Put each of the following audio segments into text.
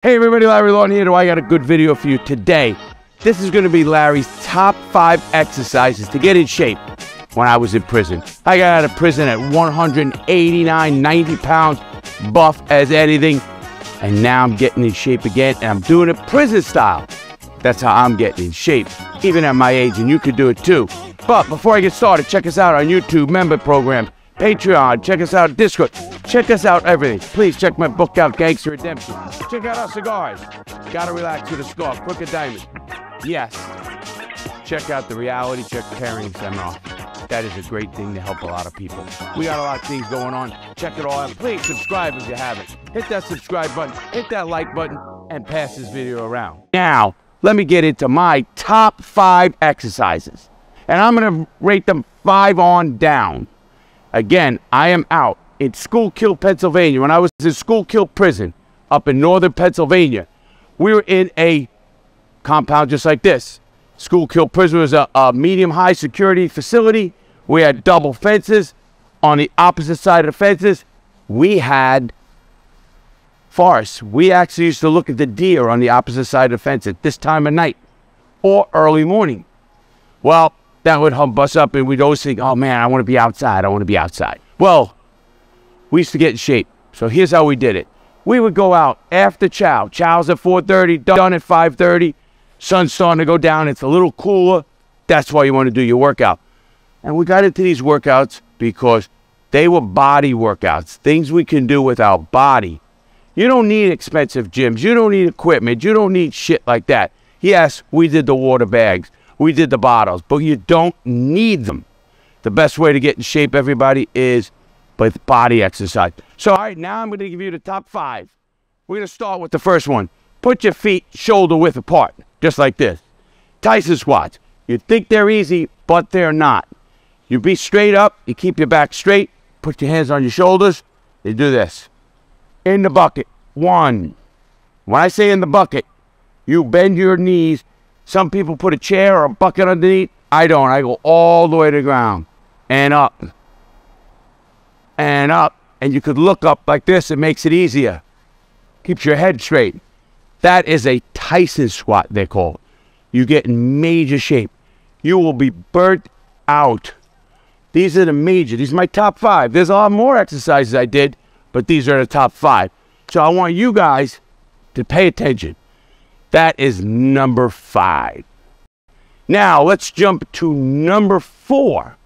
Hey everybody, Larry Lawton here. I got a good video for you today. This is going to be Larry's top 5 exercises to get in shape when I was in prison. I got out of prison at 189, 90 pounds, buff as anything. And now I'm getting in shape again, and I'm doing it prison style. That's how I'm getting in shape, even at my age, and you could do it too. But before I get started, check us out on YouTube, member programs, Patreon, check us out Discord, check us out everything. Please check my book out, Gangster Redemption. Check out our cigars. Gotta relax with a scarf, Crooked Diamond. Yes. Check out the reality check carrying seminar. That is a great thing to help a lot of people. We got a lot of things going on. Check it all out. Please subscribe if you haven't. Hit that subscribe button, hit that like button, and pass this video around. Now, let me get into my top 5 exercises. And I'm gonna rate them 5 on down. Again, I am out in Schuylkill, Pennsylvania. When I was in Schuylkill prison up in northern Pennsylvania, we were in a compound just like this. Schuylkill prison was a medium-high security facility. We had double fences. On the opposite side of the fences, we had forests. We actually used to look at the deer on the opposite side of the fence at this time of night or early morning. Well, that would hump us up, and we'd always think, oh man, I want to be outside. I want to be outside. Well, we used to get in shape. So here's how we did it. We would go out after chow. Chow's at 4:30, done at 5:30. Sun's starting to go down. It's a little cooler. That's why you want to do your workout. And we got into these workouts because they were body workouts, things we can do with our body. You don't need expensive gyms. You don't need equipment. You don't need shit like that. Yes, we did the water bags. We did the bottles, but you don't need them. The best way to get in shape, everybody, is with body exercise. So, all right, now I'm going to give you the top 5. We're going to start with the first one. Put your feet shoulder width apart, just like this. Tyson squats. You think they're easy, but they're not. You be straight up. You keep your back straight. Put your hands on your shoulders. You do this. In the bucket. 1. When I say in the bucket, you bend your knees. Some people put a chair or a bucket underneath. I don't. I go all the way to the ground. And up. And up. And you could look up like this. It makes it easier. Keeps your head straight. That is a Tyson squat, they're called. You get in major shape. You will be burnt out. These are the major. These are my top 5. There's a lot more exercises I did, but these are the top 5. So I want you guys to pay attention. That is number 5. Now, let's jump to number 4.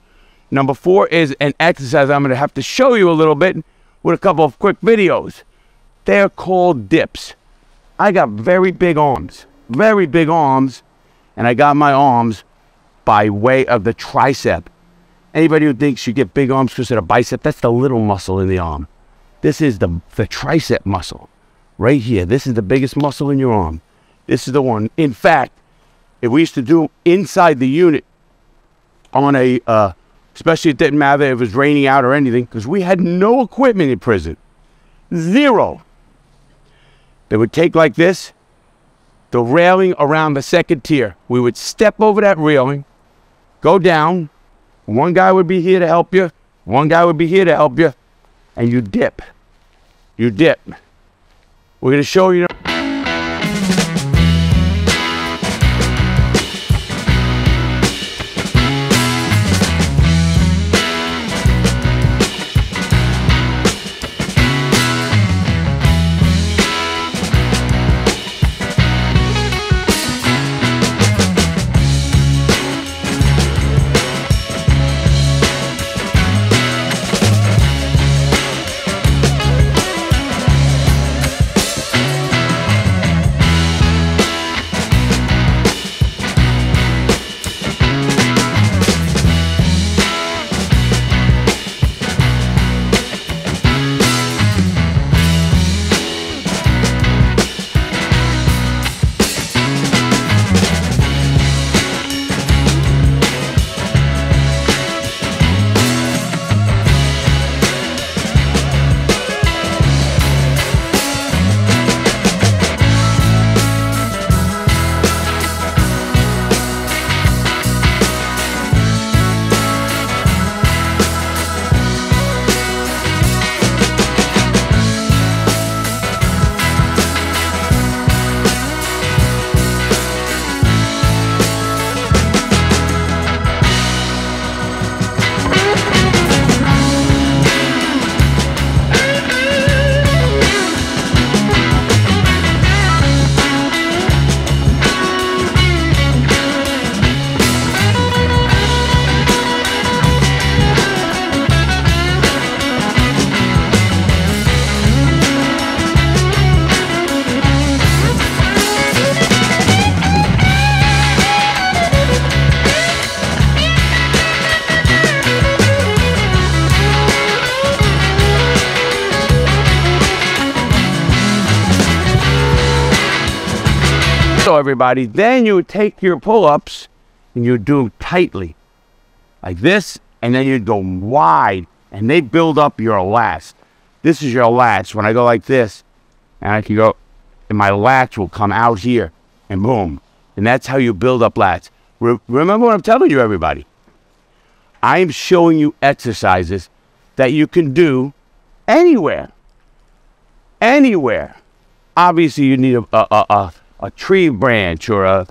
Number 4 is an exercise I'm going to have to show you a little bit with a couple of quick videos. They're called dips. I got very big arms, and I got my arms by way of the tricep. Anybody who thinks you get big arms because of the bicep, that's the little muscle in the arm. This is the tricep muscle right here. This is the biggest muscle in your arm. This is the one. In fact, if we used to do inside the unit on a, especially it didn't matter if it was raining out or anything, because we had no equipment in prison. 0. They would take like this, the railing around the second tier. We would step over that railing, go down. One guy would be here to help you. One guy would be here to help you. And you dip. You dip. We're going to show you. So everybody, then you would take your pull-ups and you would do them tightly, like this, and then you'd go wide, and they build up your lats. This is your lats. When I go like this, and I can go, and my lats will come out here, and boom. And that's how you build up lats. Remember what I'm telling you, everybody. I'm showing you exercises that you can do anywhere. Anywhere. Obviously, you need a tree branch or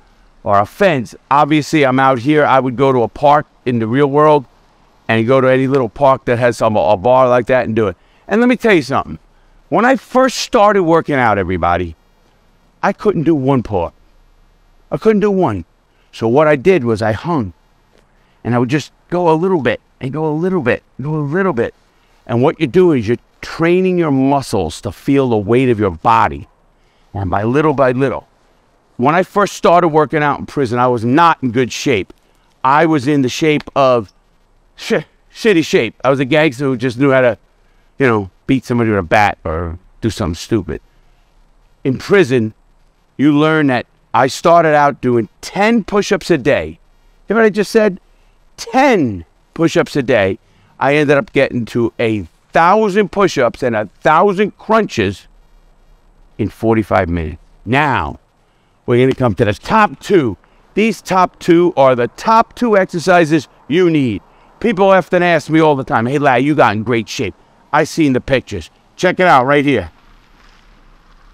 a fence. Obviously, I'm out here. I would go to a park in the real world and go to any little park that has a bar like that and do it. And let me tell you something. When I first started working out, everybody, I couldn't do one pull-up. I couldn't do one. So what I did was I hung. And I would just go a little bit and go a little bit, go a little bit. And what you do is you're training your muscles to feel the weight of your body. And by little, when I first started working out in prison, I was not in good shape. I was in the shape of shitty shape. I was a gangster who just knew how to, beat somebody with a bat or do something stupid. In prison, you learn that I started out doing 10 push-ups a day. Hear what I just said? 10 push-ups a day. I ended up getting to 1,000 push-ups and 1,000 crunches in 45 minutes. Now, we're going to come to the top two. These top two are the top two exercises you need. People often ask me all the time, hey, Larry, you got in great shape. I seen the pictures. Check it out right here.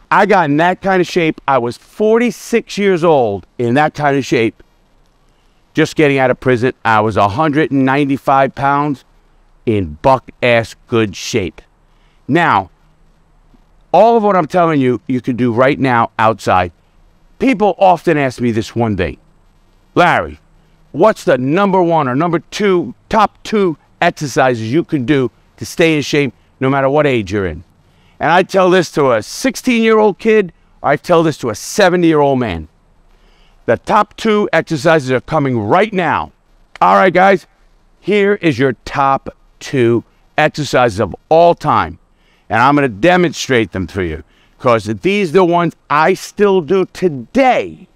I got in that kind of shape. I was 46 years old in that kind of shape. Just getting out of prison, I was 195 pounds in buck-ass good shape. Now, all of what I'm telling you, you can do right now outside. People often ask me this one thing. Larry, what's the number one or number two, top two exercises you can do to stay in shape no matter what age you're in? And I tell this to a 16-year-old kid, or I tell this to a 70-year-old man. The top two exercises are coming right now. All right, guys, here is your top two exercises of all time. And I'm going to demonstrate them for you because these are the ones I still do today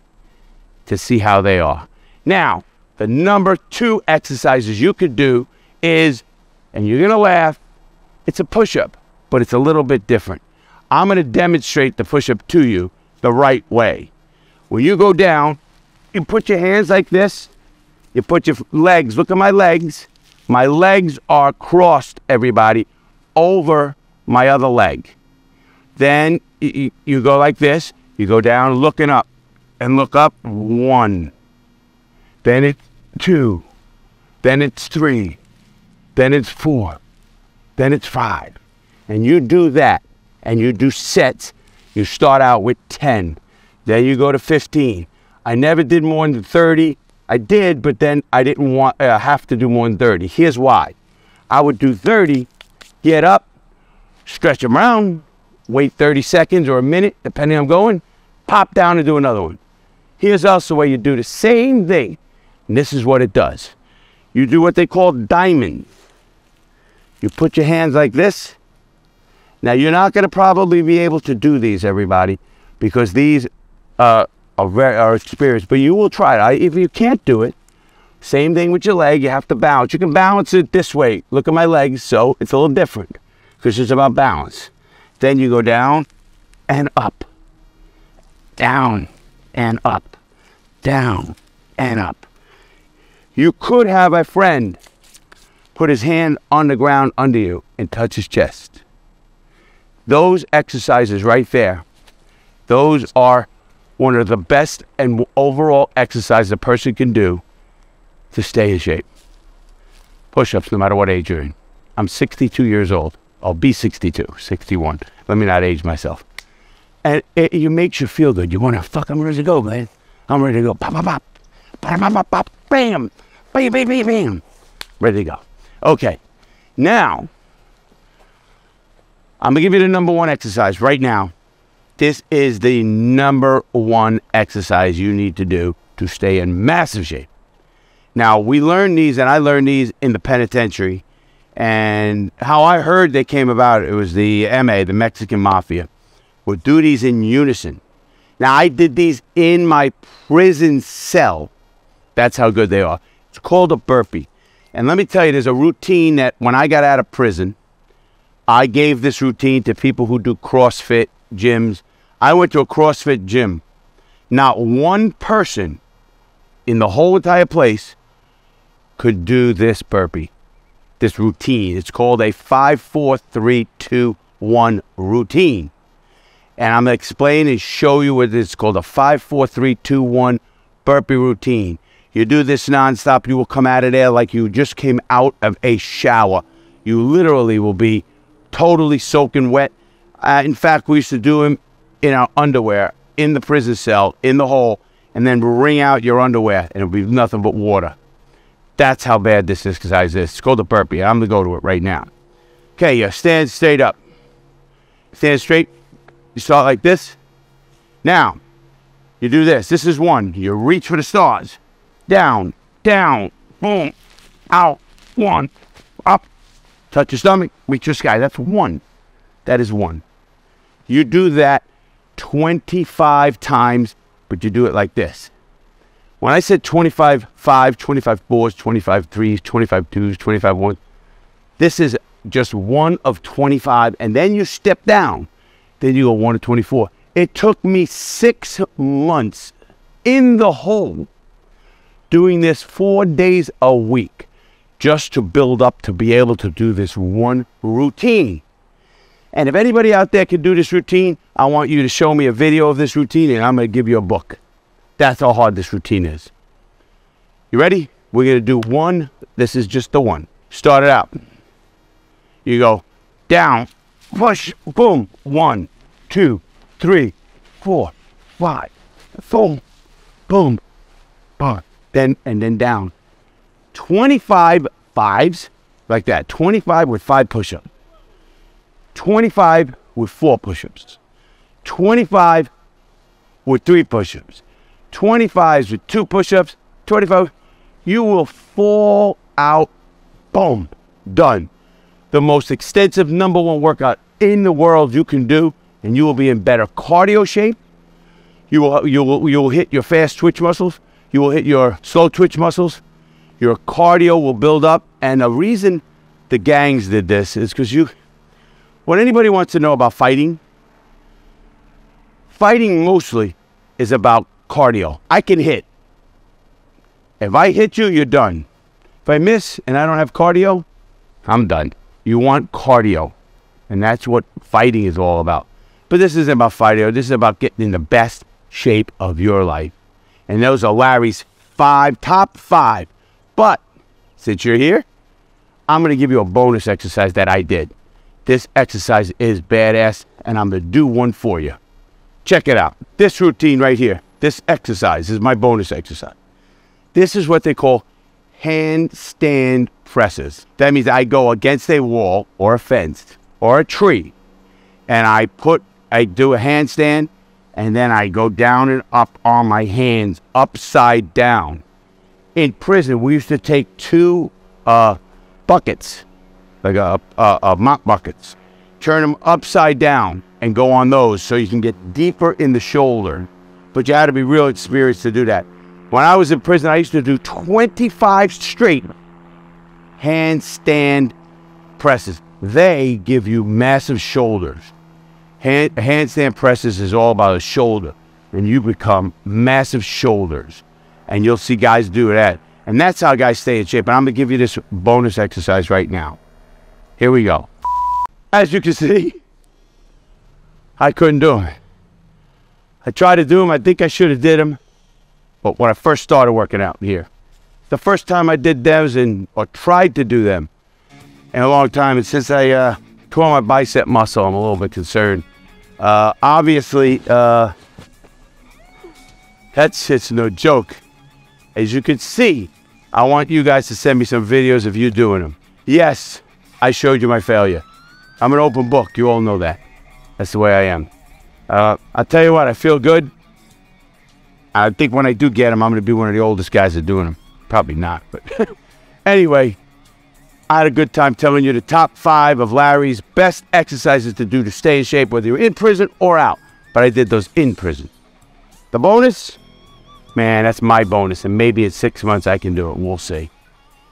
to see how they are. Now, the number two exercises you could do is, and you're going to laugh, it's a push-up, but it's a little bit different. I'm going to demonstrate the push-up to you the right way. When you go down, you put your hands like this. You put your legs, look at my legs. My legs are crossed, everybody, over my other leg. Then you go like this. You go down looking up and look up. 1. Then it's 2. Then it's 3. Then it's 4. Then it's 5. And you do that. And you do sets. You start out with 10. Then you go to 15. I never did more than 30. I did, but then I didn't have to do more than 30. Here's why. I would do 30, get up, stretch them around, wait 30 seconds or a minute, depending on I'm going, pop down and do another one. Here's also where you do the same thing. And this is what it does. You do what they call diamond. You put your hands like this. Now, you're not going to probably be able to do these, everybody, because these are experienced, but you will try it. If you can't do it, same thing with your leg. You have to balance. You can balance it this way. Look at my legs, so it's a little different because it's about balance. Then you go down and up, down and up, down and up. You could have a friend put his hand on the ground under you and touch his chest. Those exercises right there, those are one of the best and overall exercises a person can do to stay in shape. Push-ups, no matter what age you're in. I'm 62 years old. I'll be 62, 61. Let me not age myself. And it makes you feel good. You want to, fuck, I'm ready to go, man. I'm ready to go. Pop, pop, pop. Pop, pop, pop, pop. Bam. Bam, bam, bam, bam. Ready to go. Okay. Now, I'm going to give you the number one exercise right now. This is the number one exercise you need to do to stay in massive shape. Now, we learned these, and I learned these in the penitentiary. And how I heard they came about, it was the MA, the Mexican Mafia, would do these in unison. Now, I did these in my prison cell. That's how good they are. It's called a burpee. And let me tell you, there's a routine that when I got out of prison, I gave this routine to people who do CrossFit gyms. I went to a CrossFit gym. Not one person in the whole entire place could do this burpee, this routine. It's called a 5, 4, 3, 2, 1 routine. And I'm going to explain and show you what it's called, a 5, 4, 3, 2, 1 burpee routine. You do this nonstop, you will come out of there like you just came out of a shower. You literally will be totally soaking wet. In fact, we used to do them in our underwear, in the prison cell, in the hole, and then wring out your underwear, and it'll be nothing but water. That's how bad this exercise is. It's called a burpee. I'm going to go to it right now. Okay, you stand straight up. Stand straight. You start like this. Now, you do this. This is 1. You reach for the stars. Down, down, boom, out, 1, up. Touch your stomach, reach your sky. That's 1. That is 1. You do that 25 times, but you do it like this. When I said 25 5, 25 4s, 25 3s, 25 2s, 25 1s, this is just 1 of 25, and then you step down. Then you go 1 of 24. It took me 6 months in the hole doing this 4 days a week just to build up to be able to do this 1 routine. And if anybody out there can do this routine, I want you to show me a video of this routine, and I'm going to give you a book. That's how hard this routine is. You ready? We're going to do 1. This is just the 1. Start it out. You go down, push, boom, 1, 2, 3, 4, 5, boom, boom, boom. And then down. 25 5s, like that. 25 with 5 push-ups. 25 with 4 push-ups. 25 with 3 push-ups. 25s with 2 push-ups. 25. You will fall out. Boom. Done. The most extensive #1 workout in the world you can do, and you will be in better cardio shape. You will hit your fast twitch muscles. You will hit your slow twitch muscles. Your cardio will build up. And the reason the gangs did this is because what anybody wants to know about fighting mostly is about cardio. I can hit. If I hit you, you're done. If I miss and I don't have cardio, I'm done. You want cardio. And that's what fighting is all about. But this isn't about fighting. This is about getting in the best shape of your life. And those are Larry's top 5. But since you're here, I'm going to give you a bonus exercise that I did. This exercise is badass, and I'm going to do one for you. Check it out. This routine right here, this exercise is my bonus exercise. This is what they call handstand presses. That means I go against a wall or a fence or a tree, and I do a handstand, and then I go down and up on my hands, upside down. In prison, we used to take 2 buckets, like mop buckets, turn them upside down and go on those so you can get deeper in the shoulder. But you had to be real experienced to do that. When I was in prison, I used to do 25 straight handstand presses. They give you massive shoulders. Handstand presses is all about a shoulder, and you become massive shoulders. And you'll see guys do that. And that's how guys stay in shape. And I'm going to give you this bonus exercise right now. Here we go. As you can see, I couldn't do them. I tried to do them. I think I should have did them. But when I first started working out here, the first time I did them or tried to do them in a long time, and since I tore my bicep muscle, I'm a little bit concerned. Obviously, that's just no joke. As you can see, I want you guys to send me some videos of you doing them. Yes, I showed you my failure. I'm an open book. You all know that. That's the way I am. I'll tell you what, I feel good. I think when I do get them, I'm going to be one of the oldest guys that doing them. Probably not, but anyway, I had a good time telling you the top 5 of Larry's best exercises to do to stay in shape, whether you're in prison or out. But I did those in prison. The bonus? Man, that's my bonus, and maybe in 6 months I can do it. We'll see.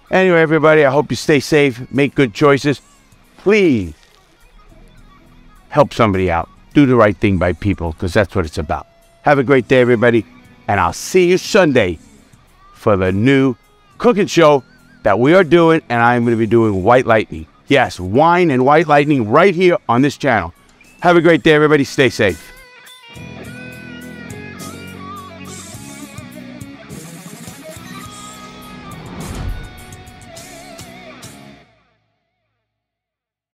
Anyway, everybody, I hope you stay safe, make good choices. Please help somebody out. Do the right thing by people, because that's what it's about. Have a great day, everybody, and I'll see you Sunday for the new cooking show that we are doing, and I'm going to be doing White Lightning. Yes, wine and White Lightning right here on this channel. Have a great day, everybody. Stay safe.